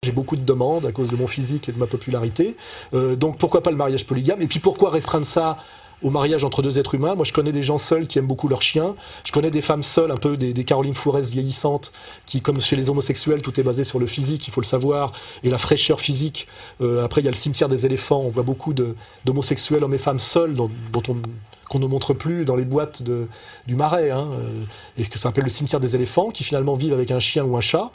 J'ai beaucoup de demandes à cause de mon physique et de ma popularité. Donc pourquoi pas le mariage polygame? Et puis pourquoi restreindre ça au mariage entre deux êtres humains? Moi je connais des gens seuls qui aiment beaucoup leurs chiens. Je connais des femmes seules, un peu des Caroline Fourest vieillissantes, qui, comme chez les homosexuels, tout est basé sur le physique, il faut le savoir, et la fraîcheur physique. Après il y a le cimetière des éléphants, on voit beaucoup d'homosexuels, hommes et femmes seuls, qu'on ne montre plus dans les boîtes du Marais, et ce que ça s'appelle le cimetière des éléphants, qui finalement vivent avec un chien ou un chat.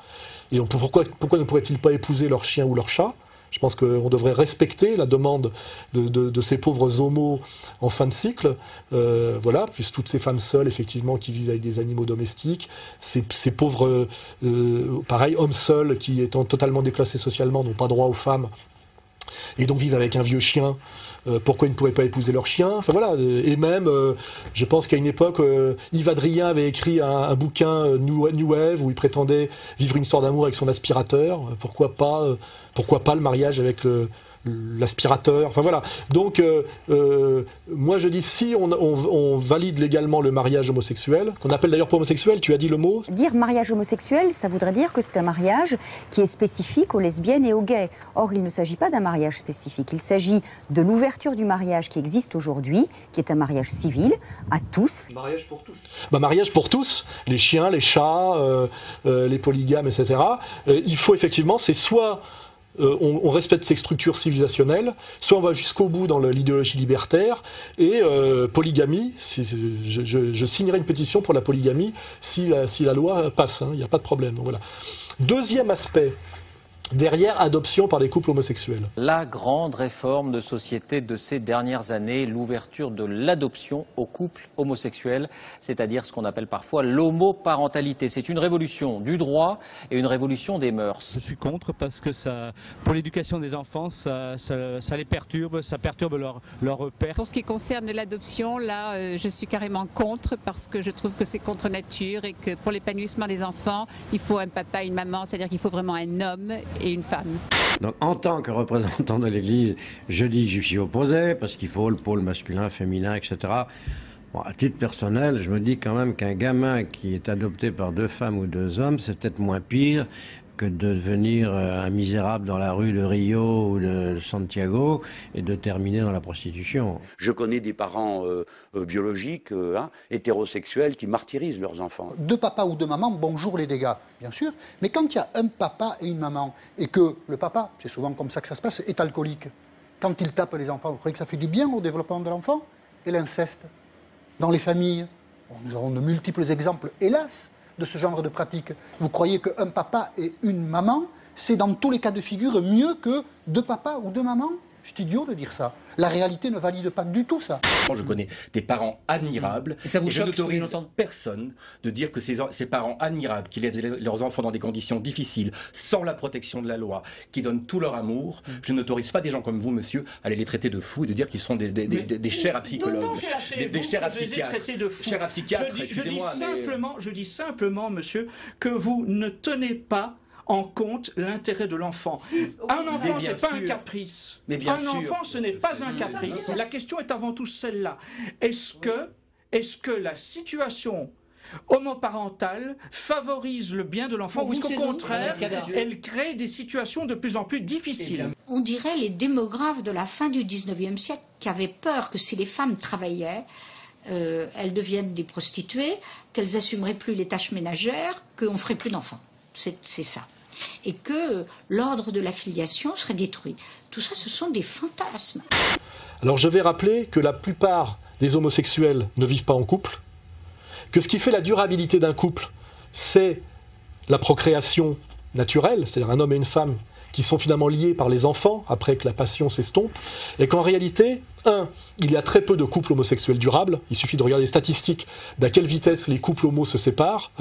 Et pourquoi ne pourraient-ils pas épouser leur chien ou leur chat? Je pense qu'on devrait respecter la demande de ces pauvres homos en fin de cycle, voilà, puisque toutes ces femmes seules, effectivement, qui vivent avec des animaux domestiques, ces pauvres, pareil, hommes seuls qui, étant totalement déclassés socialement, n'ont pas droit aux femmes, et donc vivent avec un vieux chien. Pourquoi ils ne pourraient pas épouser leur chien? Enfin voilà, et même, je pense qu'à une époque, Yves Adrien avait écrit un bouquin New Wave où il prétendait vivre une histoire d'amour avec son aspirateur. Pourquoi pas le mariage avec l'aspirateur? Enfin voilà. Donc, moi je dis, si on valide légalement le mariage homosexuel, qu'on appelle d'ailleurs pas homosexuel, tu as dit le mot. Dire mariage homosexuel, ça voudrait dire que c'est un mariage qui est spécifique aux lesbiennes et aux gays. Or, il ne s'agit pas d'un mariage spécifique. Il s'agit de l'ouverture du mariage qui existe aujourd'hui, qui est un mariage civil, à tous. Mariage pour tous. Mariage pour tous, les chiens, les chats, les polygames, etc. Il faut effectivement, c'est soit on respecte ces structures civilisationnelles, soit on va jusqu'au bout dans l'idéologie libertaire, et polygamie, je signerai une pétition pour la polygamie si la loi passe, il n'y a pas de problème. Donc, voilà. Deuxième aspect, derrière adoption par les couples homosexuels. La grande réforme de société de ces dernières années, l'ouverture de l'adoption aux couples homosexuels, c'est-à-dire ce qu'on appelle parfois l'homoparentalité. C'est une révolution du droit et une révolution des mœurs. Je suis contre parce que pour l'éducation des enfants, ça les perturbe, ça perturbe leur repère. Pour ce qui concerne l'adoption, là, je suis carrément contre parce que je trouve que c'est contre nature et que pour l'épanouissement des enfants, il faut un papa et une maman, c'est-à-dire qu'il faut vraiment un homme et une femme. Donc, en tant que représentant de l'Église, je dis que je suis opposé, parce qu'il faut le pôle masculin, féminin, etc. Bon, à titre personnel, je me dis quand même qu'un gamin qui est adopté par deux femmes ou deux hommes, c'est peut-être moins pire que de devenir un misérable dans la rue de Rio ou de Santiago et de terminer dans la prostitution. Je connais des parents biologiques, hétérosexuels, qui martyrisent leurs enfants. Deux papas ou deux mamans, bonjour les dégâts, bien sûr. Mais quand il y a un papa et une maman, et que le papa, c'est souvent comme ça que ça se passe, est alcoolique, quand il tape les enfants, vous croyez que ça fait du bien au développement de l'enfant? Et l'inceste dans les familles, nous avons de multiples exemples, hélas, de ce genre de pratique. Vous croyez qu'un papa et une maman, c'est dans tous les cas de figure mieux que deux papas ou deux mamans? C'est idiot de dire ça. La réalité ne valide pas du tout ça. Je connais des parents admirables et je n'autorise personne de dire que ces parents admirables qui laissent leurs enfants dans des conditions difficiles, sans la protection de la loi, qui donnent tout leur amour, je n'autorise pas des gens comme vous, monsieur, à les traiter de fous et de dire qu'ils sont des chers à psychologues, des chers à psychiatres. Chers à psychiatres, je dis simplement, monsieur, que vous ne tenez pas en compte l'intérêt de l'enfant. Un enfant, ce n'est pas un caprice. Enfant, ce n'est pas un caprice. La question est avant tout celle-là. Est-ce que la situation homoparentale favorise le bien de l'enfant ou est-ce qu'au contraire, elle crée des situations de plus en plus difficiles? On dirait les démographes de la fin du 19e siècle qui avaient peur que si les femmes travaillaient, elles deviennent des prostituées, qu'elles assumeraient plus les tâches ménagères, qu'on ne ferait plus d'enfants. C'est ça. Et que l'ordre de la filiation serait détruit. Tout ça, ce sont des fantasmes. Alors je vais rappeler que la plupart des homosexuels ne vivent pas en couple, que ce qui fait la durabilité d'un couple, c'est la procréation naturelle, c'est-à-dire un homme et une femme qui sont finalement liés par les enfants après que la passion s'estompe, et qu'en réalité, il y a très peu de couples homosexuels durables. Il suffit de regarder les statistiques d'à quelle vitesse les couples homos se séparent,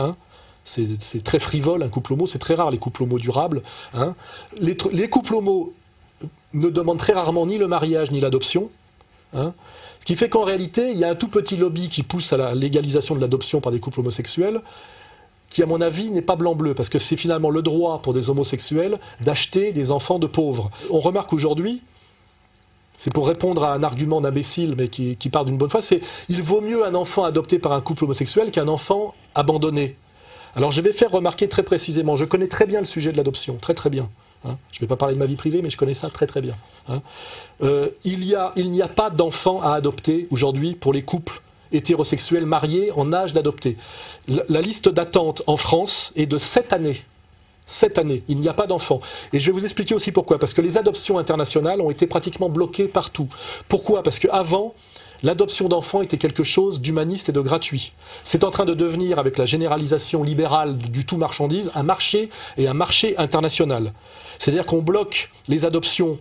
C'est très frivole, un couple homo, c'est très rare les couples homo durables. Les couples homo ne demandent très rarement ni le mariage ni l'adoption. Ce qui fait qu'en réalité, il y a un tout petit lobby qui pousse à la légalisation de l'adoption par des couples homosexuels, qui à mon avis n'est pas blanc-bleu, parce que c'est finalement le droit pour des homosexuels d'acheter des enfants de pauvres. On remarque aujourd'hui, c'est pour répondre à un argument d'imbécile, mais qui part d'une bonne foi, c'est il vaut mieux un enfant adopté par un couple homosexuel qu'un enfant abandonné. Alors je vais faire remarquer très précisément, je connais très bien le sujet de l'adoption, très très bien. Hein. Je ne vais pas parler de ma vie privée, mais je connais ça très très bien. Hein. Il n'y a pas d'enfants à adopter aujourd'hui pour les couples hétérosexuels mariés en âge d'adopter. La liste d'attente en France est de 7 années. 7 années, il n'y a pas d'enfants. Et je vais vous expliquer aussi pourquoi. Parce que les adoptions internationales ont été pratiquement bloquées partout. Pourquoi? Parce qu'avant, l'adoption d'enfants était quelque chose d'humaniste et de gratuit. C'est en train de devenir, avec la généralisation libérale du tout marchandise, un marché et un marché international. C'est-à-dire qu'on bloque les adoptions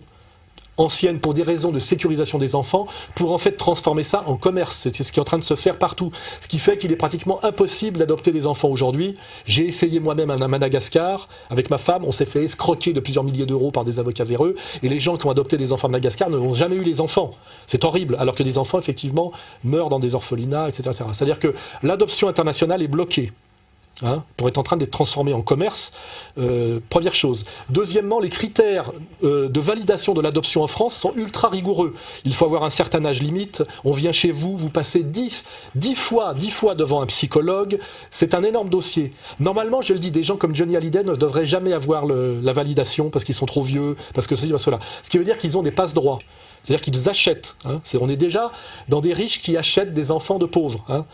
anciennes pour des raisons de sécurisation des enfants, pour en fait transformer ça en commerce. C'est ce qui est en train de se faire partout. Ce qui fait qu'il est pratiquement impossible d'adopter des enfants aujourd'hui. J'ai essayé moi-même à Madagascar, avec ma femme, on s'est fait escroquer de plusieurs milliers d'euros par des avocats véreux, et les gens qui ont adopté des enfants à Madagascar n'ont jamais eu les enfants. C'est horrible, alors que des enfants, effectivement, meurent dans des orphelinats, etc. etc. C'est-à-dire que l'adoption internationale est bloquée. Hein, pour être en train d'être transformé en commerce, première chose. Deuxièmement, les critères de validation de l'adoption en France sont ultra rigoureux. Il faut avoir un certain âge limite, on vient chez vous, vous passez 10 fois devant un psychologue, c'est un énorme dossier. Normalement, je le dis, des gens comme Johnny Hallyday ne devraient jamais avoir la validation parce qu'ils sont trop vieux, parce que ceci, parce que cela. Ce qui veut dire qu'ils ont des passe-droits. C'est-à-dire qu'ils achètent. Hein. On est déjà dans des riches qui achètent des enfants de pauvres. Hein.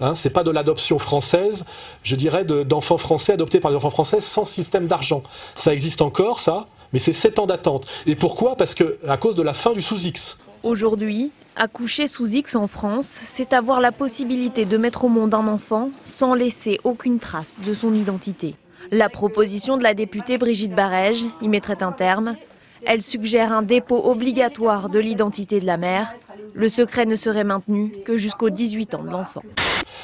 Hein, c'est pas de l'adoption française, je dirais d'enfants français adoptés par des enfants français sans système d'argent. Ça existe encore, ça, mais c'est 7 ans d'attente. Et pourquoi? Parce que à cause de la fin du sous-X. Aujourd'hui, accoucher sous X en France, c'est avoir la possibilité de mettre au monde un enfant sans laisser aucune trace de son identité. La proposition de la députée Brigitte Barège y mettrait un terme. Elle suggère un dépôt obligatoire de l'identité de la mère. Le secret ne serait maintenu que jusqu'aux 18 ans de l'enfant.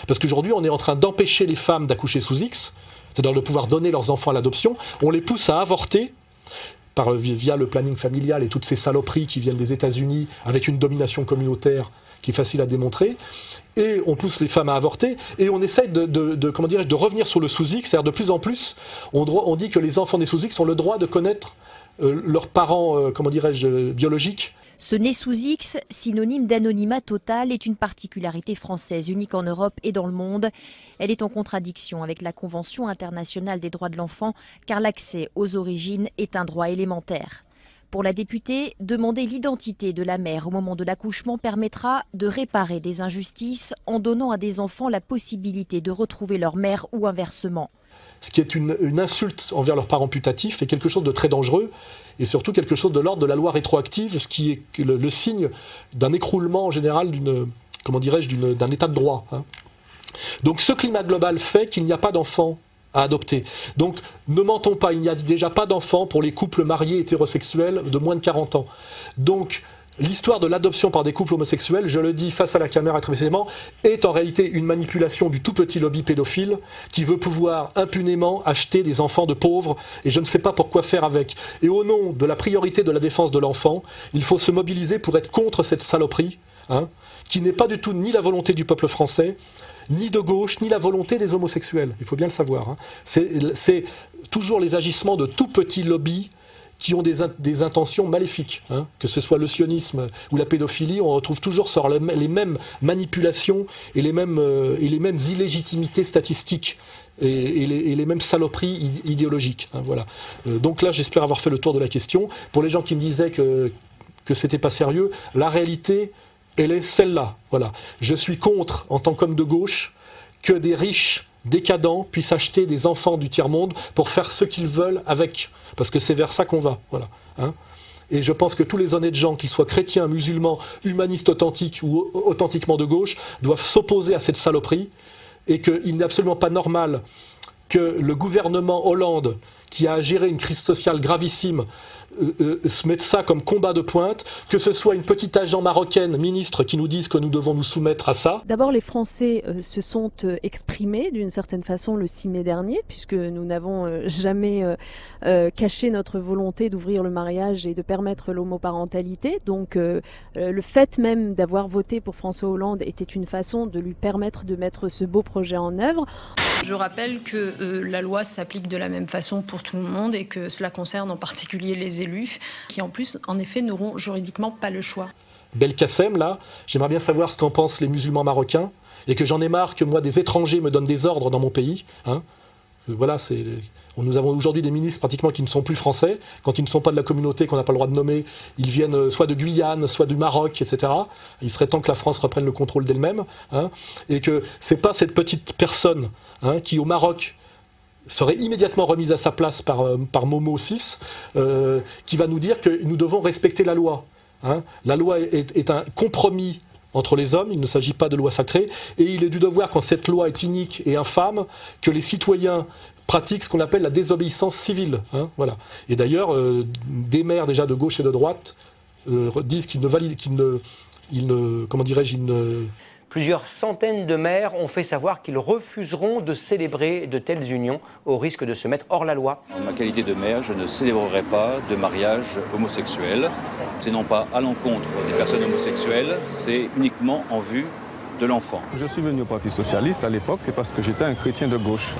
Parce qu'aujourd'hui, on est en train d'empêcher les femmes d'accoucher sous X, c'est-à-dire de pouvoir donner leurs enfants à l'adoption. On les pousse à avorter via le planning familial et toutes ces saloperies qui viennent des États-Unis avec une domination communautaire qui est facile à démontrer. Et on pousse les femmes à avorter et on essaye de revenir sur le sous-X. C'est-à-dire de plus en plus, on dit que les enfants des sous-X ont le droit de connaître leurs parents, biologiques. Ce né sous X, synonyme d'anonymat total, est une particularité française unique en Europe et dans le monde. Elle est en contradiction avec la Convention internationale des droits de l'enfant, car l'accès aux origines est un droit élémentaire. Pour la députée, demander l'identité de la mère au moment de l'accouchement permettra de réparer des injustices en donnant à des enfants la possibilité de retrouver leur mère ou inversement. Ce qui est une insulte envers leurs parents putatifs est quelque chose de très dangereux et surtout quelque chose de l'ordre de la loi rétroactive, ce qui est le signe d'un écroulement en général d'un état de droit. Hein. Donc ce climat global fait qu'il n'y a pas d'enfants à adopter. Donc ne mentons pas, il n'y a déjà pas d'enfants pour les couples mariés hétérosexuels de moins de 40 ans. Donc l'histoire de l'adoption par des couples homosexuels, je le dis face à la caméra très précisément, est en réalité une manipulation du tout petit lobby pédophile qui veut pouvoir impunément acheter des enfants de pauvres et je ne sais pas pourquoi faire avec. Et au nom de la priorité de la défense de l'enfant, il faut se mobiliser pour être contre cette saloperie, hein, qui n'est pas du tout ni la volonté du peuple français, ni de gauche, ni la volonté des homosexuels. Il faut bien le savoir. Hein. C'est toujours les agissements de tout petits lobbies qui ont des intentions maléfiques. Hein. Que ce soit le sionisme ou la pédophilie, on retrouve toujours sur les mêmes manipulations et les mêmes illégitimités statistiques et les mêmes saloperies idéologiques. Hein, voilà. Donc là, j'espère avoir fait le tour de la question. Pour les gens qui me disaient que c'était pas sérieux, la réalité, elle est celle-là. Voilà. Je suis contre, en tant qu'homme de gauche, que des riches décadents puissent acheter des enfants du tiers-monde pour faire ce qu'ils veulent avec. Parce que c'est vers ça qu'on va. Voilà. Hein. Et je pense que tous les honnêtes gens, qu'ils soient chrétiens, musulmans, humanistes authentiques ou authentiquement de gauche, doivent s'opposer à cette saloperie et qu'il n'est absolument pas normal que le gouvernement Hollande, qui a géré une crise sociale gravissime, se mette ça comme combat de pointe, que ce soit une petite agent marocaine, ministre, qui nous dise que nous devons nous soumettre à ça. D'abord, les Français se sont exprimés d'une certaine façon le 6 mai dernier, puisque nous n'avons jamais caché notre volonté d'ouvrir le mariage et de permettre l'homoparentalité. Donc le fait même d'avoir voté pour François Hollande était une façon de lui permettre de mettre ce beau projet en œuvre. Je rappelle que la loi s'applique de la même façon pour tout le monde et que cela concerne en particulier les élus qui en plus, en effet, n'auront juridiquement pas le choix. Belkacem, là, j'aimerais bien savoir ce qu'en pensent les musulmans marocains et que j'en ai marre que moi, des étrangers me donnent des ordres dans mon pays. Hein. Voilà, nous avons aujourd'hui des ministres pratiquement qui ne sont plus français. Quand ils ne sont pas de la communauté qu'on n'a pas le droit de nommer, ils viennent soit de Guyane, soit du Maroc, etc. Il serait temps que la France reprenne le contrôle d'elle-même. Hein, et que ce n'est pas cette petite personne qui, au Maroc, serait immédiatement remise à sa place par Momo VI, qui va nous dire que nous devons respecter la loi. Hein. La loi est un compromis entre les hommes, il ne s'agit pas de loi sacrée, et il est du devoir, quand cette loi est inique et infâme, que les citoyens pratiquent ce qu'on appelle la désobéissance civile. Hein, voilà. Et d'ailleurs, des maires déjà de gauche et de droite disent qu'ils ne valident, comment dirais-je, Plusieurs centaines de maires ont fait savoir qu'ils refuseront de célébrer de telles unions au risque de se mettre hors la loi. En ma qualité de maire, je ne célébrerai pas de mariage homosexuel. C'est non pas à l'encontre des personnes homosexuelles, c'est uniquement en vue de l'enfant. Je suis venu au Parti socialiste à l'époque, c'est parce que j'étais un chrétien de gauche.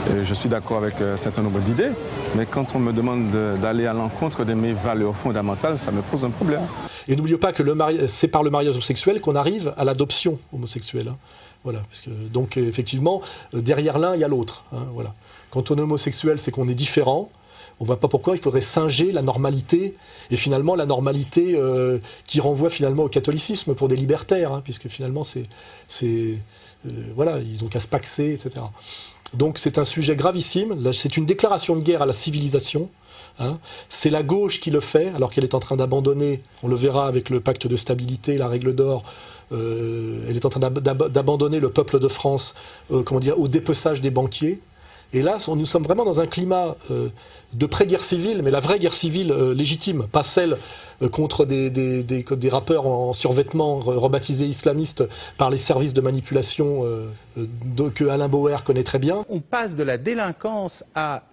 Et je suis d'accord avec un certain nombre d'idées, mais quand on me demande d'aller à l'encontre de mes valeurs fondamentales, ça me pose un problème. Et n'oubliez pas que c'est par le mariage homosexuel qu'on arrive à l'adoption homosexuelle. Hein. Voilà, parce que, donc effectivement, derrière l'un, il y a l'autre. Hein, voilà. Quand on est homosexuel, c'est qu'on est différent. On ne voit pas pourquoi il faudrait singer la normalité, et finalement la normalité qui renvoie finalement au catholicisme pour des libertaires, hein, puisque finalement voilà, ils n'ont qu'à se paxer, etc. Donc c'est un sujet gravissime, c'est une déclaration de guerre à la civilisation. Hein. C'est la gauche qui le fait, alors qu'elle est en train d'abandonner, on le verra avec le pacte de stabilité, la règle d'or, elle est en train d'abandonner le peuple de France au dépeçage des banquiers. Et là, nous sommes vraiment dans un climat de pré-guerre civile, mais la vraie guerre civile légitime, pas celle contre des rappeurs en survêtement rebaptisés islamistes par les services de manipulation que Alain Bauer connaît très bien. On passe de la délinquance à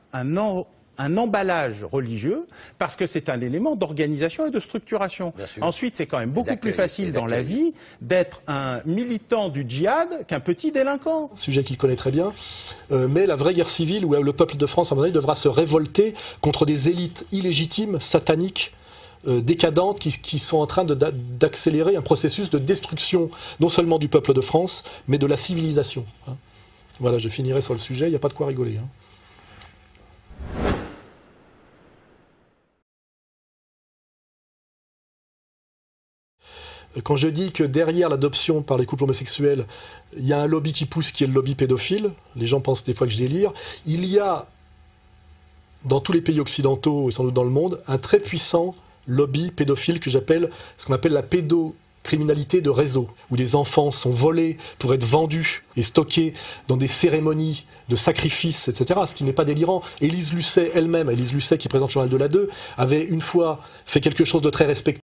un emballage religieux, parce que c'est un élément d'organisation et de structuration. Ensuite, c'est quand même beaucoup plus facile dans la vie d'être un militant du djihad qu'un petit délinquant. Sujet qu'il connaît très bien, mais la vraie guerre civile où le peuple de France, à mon avis, devra se révolter contre des élites illégitimes, sataniques, décadentes, qui sont en train d'accélérer un processus de destruction, non seulement du peuple de France, mais de la civilisation. Hein. Voilà, je finirai sur le sujet, il n'y a pas de quoi rigoler. Hein. Quand je dis que derrière l'adoption par les couples homosexuels, il y a un lobby qui pousse, qui est le lobby pédophile, les gens pensent des fois que je délire, il y a, dans tous les pays occidentaux et sans doute dans le monde, un très puissant lobby pédophile que j'appelle ce qu'on appelle la pédocriminalité de réseau, où des enfants sont volés pour être vendus et stockés dans des cérémonies de sacrifices, etc., ce qui n'est pas délirant. Élise Lucet elle-même, Élise Lucet qui présente le journal de la 2, avait une fois fait quelque chose de très respectable.